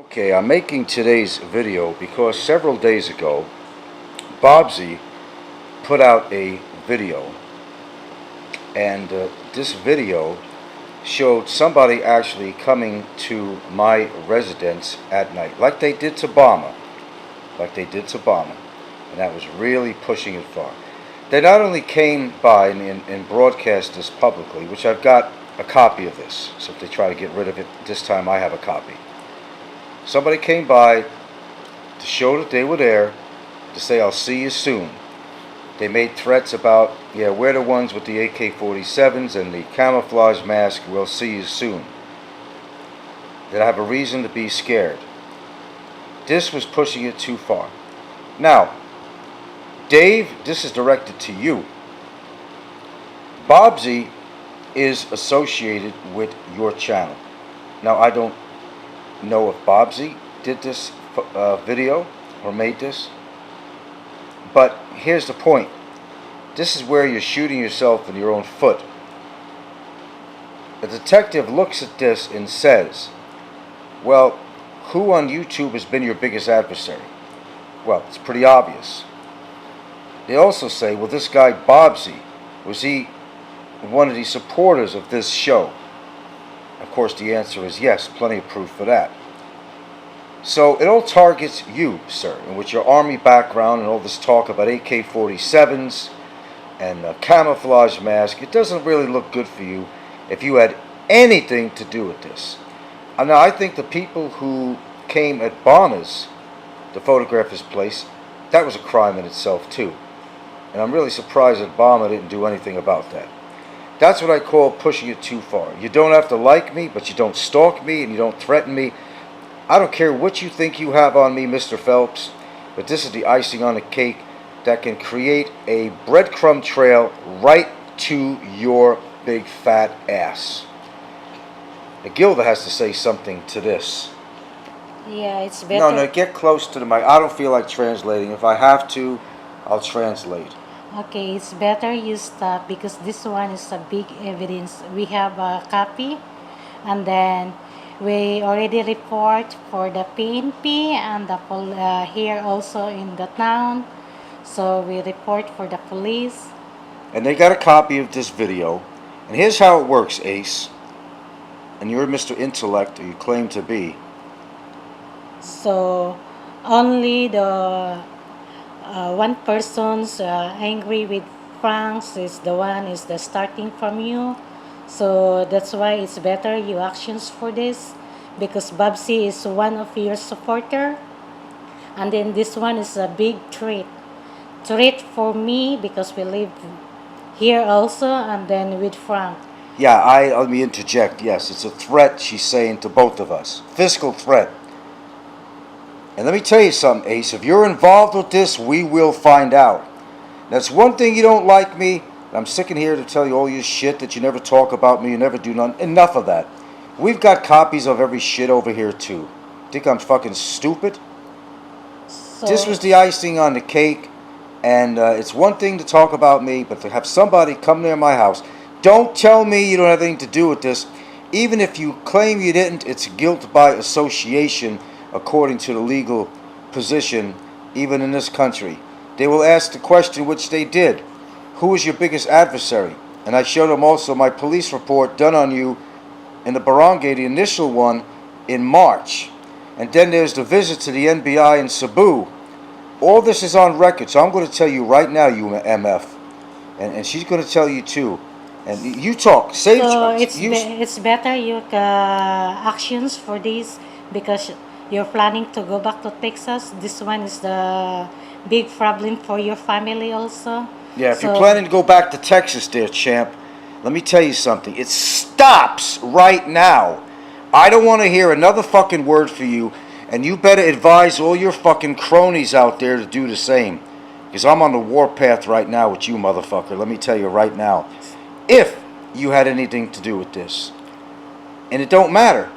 Okay, I'm making today's video because several days ago, Bobsy put out a video, and this video showed somebody actually coming to my residence at night, like they did to Bama, and that was really pushing it far. They not only came by and broadcast this publicly, which I've got a copy of this, so if they try to get rid of it this time, I have a copy. Somebody came by to show that they were there, to say, "I'll see you soon." They made threats about, "Yeah, we're the ones with the AK-47s and the camouflage mask. We'll see you soon." That I have a reason to be scared. This was pushing it too far. Now, Dave, this is directed to you. Bobsy is associated with your channel. Now, I don't know if Bobsy did this video or made this, but here's the point. This is where you're shooting yourself in your own foot. The detective looks at this and says, "Well, who on YouTube has been your biggest adversary?" Well, it's pretty obvious. They also say, "Well, this guy Bobsy, was he one of the supporters of this show?" Of course, the answer is yes, plenty of proof for that. So it all targets you, sir, and with your Army background and all this talk about AK-47s and a camouflage mask, it doesn't really look good for you if you had anything to do with this. Now, I think the people who came at Bonner's to photograph his place, that was a crime in itself, too. And I'm really surprised that Obama didn't do anything about that. That's what I call pushing it too far. You don't have to like me, but you don't stalk me and you don't threaten me. I don't care what you think you have on me, Mr. Phelps, but this is the icing on the cake that can create a breadcrumb trail right to your big fat ass. Now, Gilda has to say something to this. Yeah, it's better. No, get close to the mic. I don't feel like translating. If I have to, I'll translate. Okay, it's better you stop because this one is a big evidence. We have a copy, and then we already report for the PNP and the here also in the town. So we report for the police. And they got a copy of this video. And here's how it works, Ace. And you're Mr. Intellect, or you claim to be. So only the one person's angry with Franks is the one is the starting from you. So that's why it's better you actions for this, because Babsy is one of your supporter, and then this one is a big threat for me because we live here also, and then with Frank. Yeah, let me interject. Yes, it's a threat, she's saying, to both of us. Fiscal threat. And let me tell you something, Ace. If you're involved with this, we will find out. That's one thing you don't like me. I'm sticking here to tell you all your shit that you never talk about me, you never do none. Enough of that. We've got copies of every shit over here, too. Think I'm fucking stupid? So This was the icing on the cake. And it's one thing to talk about me, but to have somebody come near my house. Don't tell me you don't have anything to do with this. Even if you claim you didn't, it's guilt by association, according to the legal position, even in this country. They will ask the question, which they did. Who is your biggest adversary? And I showed them also my police report done on you in the barangay, the initial one, in March. And then there's the visit to the NBI in Cebu. All this is on record, so I'm going to tell you right now, you MF. And she's going to tell you too. And you talk. Say so it's better you actions for this because you're planning to go back to Texas. This one is the big problem for your family also. Yeah, if you're planning to go back to Texas there, champ, let me tell you something. It stops right now. I don't want to hear another fucking word for you, and you better advise all your fucking cronies out there to do the same. Because I'm on the warpath right now with you, motherfucker. Let me tell you right now. If you had anything to do with this. And it don't matter.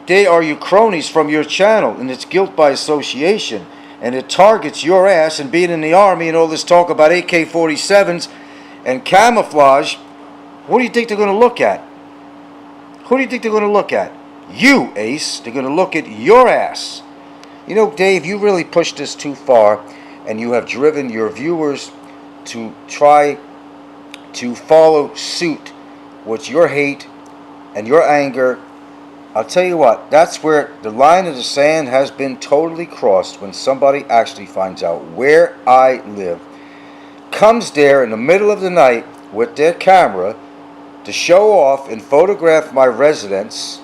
They are your cronies from your channel, and it's guilt by association. And it targets your ass and being in the Army and all this talk about AK-47s and camouflage. What do you think they're going to look at? Who do you think they're going to look at? You, Ace, they're going to look at your ass. You know, Dave, you really pushed this too far, and you have driven your viewers to try to follow suit with your hate and your anger. I'll tell you what, that's where the line of the sand has been totally crossed when somebody actually finds out where I live, comes there in the middle of the night with their camera to show off and photograph my residence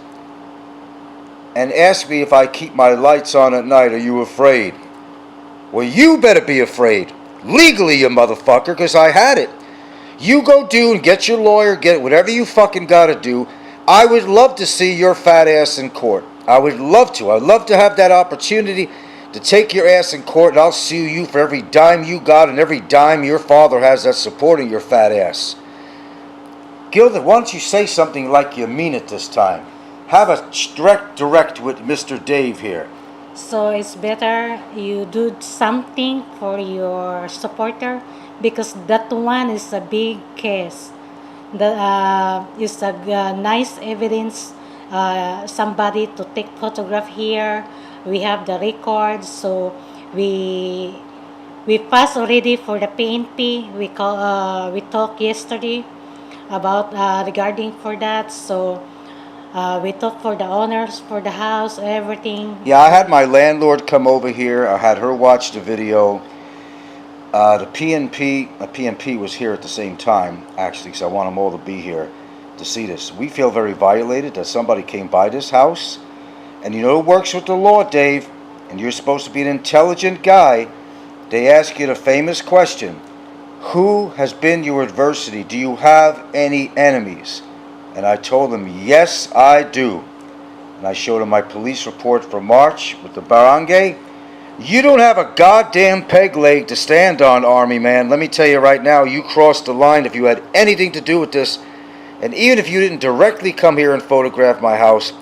and ask me if I keep my lights on at night. Are you afraid? Well, you better be afraid. Legally, you motherfucker, because I had it. You go do and get your lawyer, get whatever you fucking gotta do. I would love to see your fat ass in court. I would love to. I'd love to have that opportunity to take your ass in court, and I'll sue you for every dime you got and every dime your father has that's supporting your fat ass. Gilda, why don't you say something like you mean it this time? Have a direct with Mr. Dave here. So it's better you do something for your supporter because that one is a big case. That is a nice evidence. Somebody to take photograph here. We have the records, so we passed already for the PNP. We talked yesterday about regarding for that. So we talked for the owners for the house, everything. Yeah, I had my landlord come over here. I had her watch the video. The PNP was here at the same time, actually, because I want them all to be here to see this. We feel very violated that somebody came by this house. And you know who works with the law, Dave? And you're supposed to be an intelligent guy. They ask you the famous question, who has been your adversity? Do you have any enemies? And I told him, yes, I do. And I showed him my police report for March with the barangay. You don't have a goddamn peg leg to stand on, Army man. Let me tell you right now, you crossed the line if you had anything to do with this. And even if you didn't directly come here and photograph my house,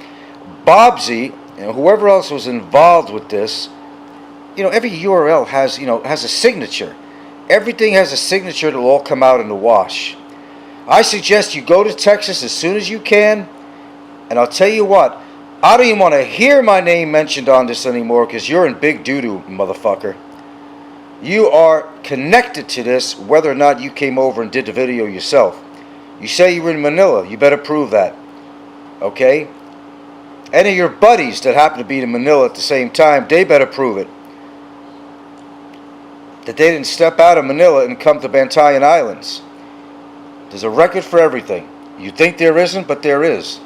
Bobsy, whoever else was involved with this, every URL has a signature. Everything has a signature that'll all come out in the wash. I suggest you go to Texas as soon as you can, and I'll tell you what, I don't even want to hear my name mentioned on this anymore because you're in big doo-doo, motherfucker. You are connected to this whether or not you came over and did the video yourself. You say you were in Manila, you better prove that. Okay? Any of your buddies that happen to be in Manila at the same time, they better prove it. That they didn't step out of Manila and come to Bantayan Islands. There's a record for everything. You think there isn't, but there is.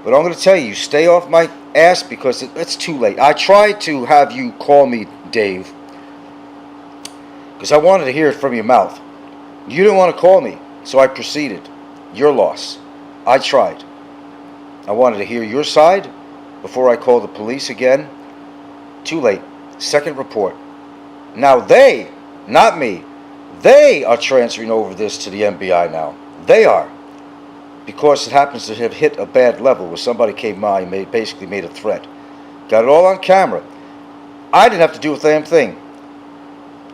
But I'm going to tell you, stay off my ass because it's too late. I tried to have you call me Dave because I wanted to hear it from your mouth. You didn't want to call me, so I proceeded. Your loss. I tried. I wanted to hear your side before I called the police again. Too late. Second report. Now they, not me, they are transferring over this to the FBI now. They are. Because it happens to have hit a bad level where somebody came by and basically made a threat. Got it all on camera. I didn't have to do a damn thing.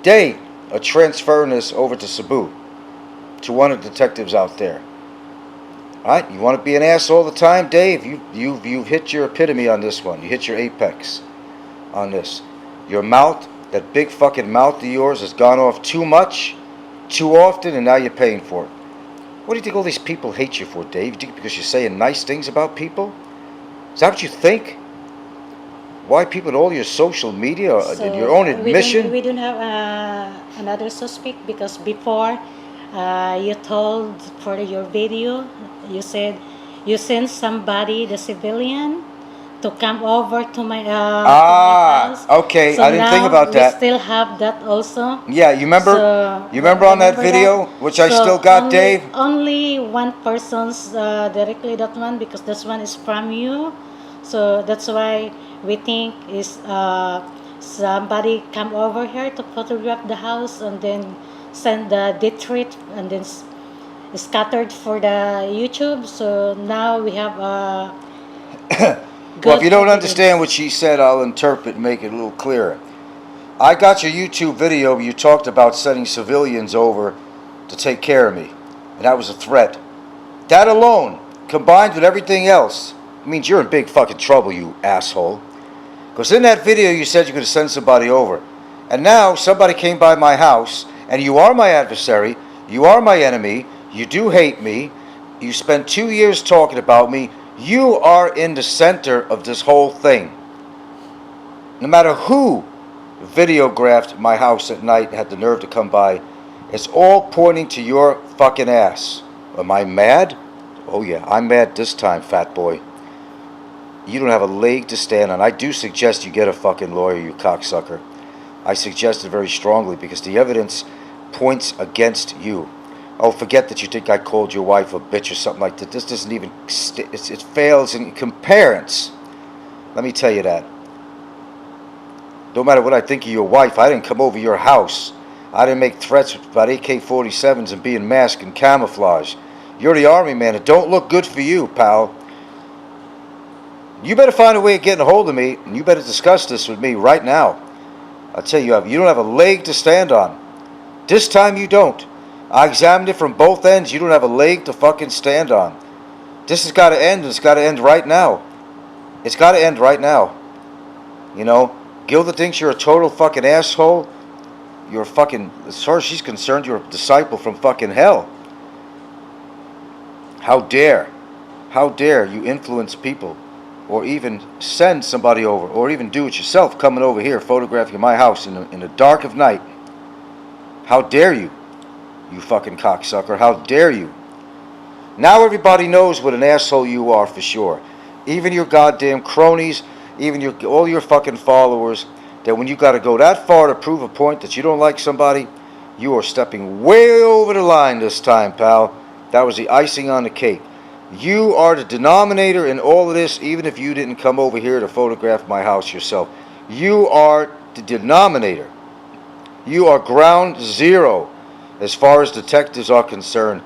They are transferring this over to Cebu, to one of the detectives out there. Alright, you want to be an ass all the time, Dave? You've hit your epitome on this one. You hit your apex on this. Your mouth, that big fucking mouth of yours has gone off too much, too often, and now you're paying for it. What do you think all these people hate you for, Dave? You think because you're saying nice things about people? Is that what you think? Why people in all your social media, in your own admission? We don't have another suspect because before you told for your video, you said you sent somebody, the civilian, to come over to my house. Okay, so I didn't think about that. We still have that also. Yeah, you remember? You remember on that video, which I still got, Dave? Only one person's directly that one because this one is from you. So that's why we think is somebody come over here to photograph the house and then send the detritus and then scattered for the YouTube. So now we have well, if you don't understand what she said, I'll interpret and make it a little clearer. I got your YouTube video where you talked about sending civilians over to take care of me. And that was a threat. That alone, combined with everything else, It means you're in big fucking trouble, you asshole. Because in that video you said you could send somebody over. And now somebody came by my house, and you are my adversary, you are my enemy, you do hate me, you spent 2 years talking about me, you are in the center of this whole thing. No matter who videographed my house at night and had the nerve to come by, it's all pointing to your fucking ass. Am I mad? Oh yeah, I'm mad this time, fat boy. You don't have a leg to stand on. I do suggest you get a fucking lawyer, you cocksucker. I suggest it very strongly because the evidence points against you. Oh, forget that you think I called your wife a bitch or something like that. This doesn't even... it fails in comparison. Let me tell you that. No matter what I think of your wife, I didn't come over your house. I didn't make threats about AK-47s and being masked and camouflage. You're the army man. It don't look good for you, pal. You better find a way of getting a hold of me, and you better discuss this with me right now. I'll tell you, you don't have a leg to stand on. This time you don't. I examined it from both ends. You don't have a leg to fucking stand on. This has got to end, and it's got to end right now. It's got to end right now. You know, Gilda thinks you're a total fucking asshole. You're a fucking, as far as she's concerned, you're a disciple from fucking hell. How dare you influence people, or even send somebody over, or even do it yourself, coming over here, photographing my house in the dark of night. How dare you, you fucking cocksucker, how dare you. Now everybody knows what an asshole you are for sure. Even your goddamn cronies, even all your fucking followers, that when you got to go that far to prove a point that you don't like somebody, you are stepping way over the line this time, pal. That was the icing on the cake. You are the denominator in all of this, even if you didn't come over here to photograph my house yourself. You are the denominator. You are ground zero as far as detectives are concerned.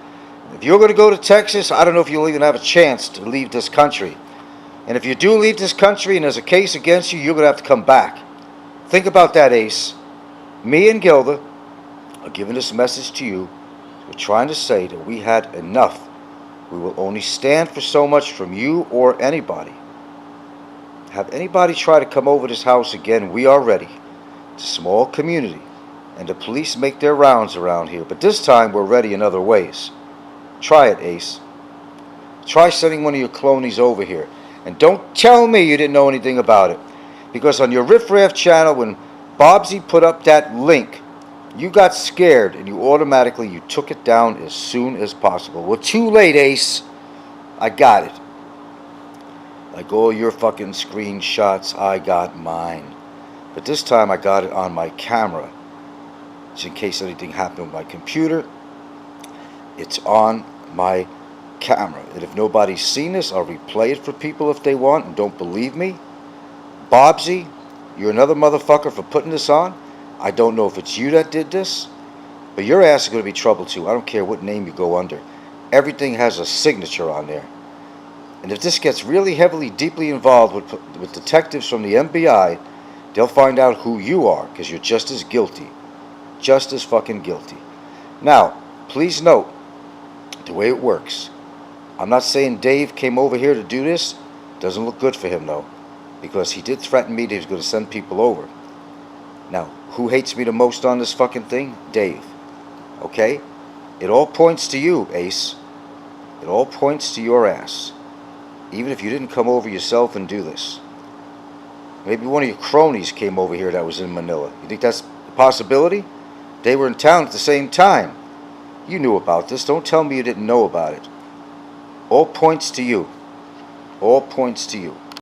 If you're going to go to Texas, I don't know if you'll even have a chance to leave this country. And if you do leave this country and there's a case against you, you're going to have to come back. Think about that, Ace. Me and Gilda are giving this message to you. We're trying to say that we had enough. We will only stand for so much from you or anybody. Have anybody try to come over this house again, we are ready. It's a small community, and the police make their rounds around here. But this time, we're ready in other ways. Try it, Ace. Try sending one of your clonies over here. And don't tell me you didn't know anything about it. Because on your Riff Raff channel, when Bobsy put up that link, you got scared and you took it down as soon as possible. Well, too late, Ace. I got it. Like all your fucking screenshots, I got mine. But this time I got it on my camera. Just in case anything happened with my computer, it's on my camera. And if nobody's seen this, I'll replay it for people if they want and don't believe me. Bobsy, you're another motherfucker for putting this on. I don't know if it's you that did this, but your ass is going to be trouble too. I don't care what name you go under. Everything has a signature on there. And if this gets really heavily, deeply involved with detectives from the FBI, they'll find out who you are, because you're just as guilty. Just as fucking guilty. Now, please note the way it works. I'm not saying Dave came over here to do this. Doesn't look good for him, though, because he did threaten me that he was going to send people over. Now, who hates me the most on this fucking thing? Dave. Okay? It all points to you, Ace. It all points to your ass. Even if you didn't come over yourself and do this. Maybe one of your cronies came over here that was in Manila. You think that's a possibility? They were in town at the same time. You knew about this. Don't tell me you didn't know about it. All points to you. All points to you.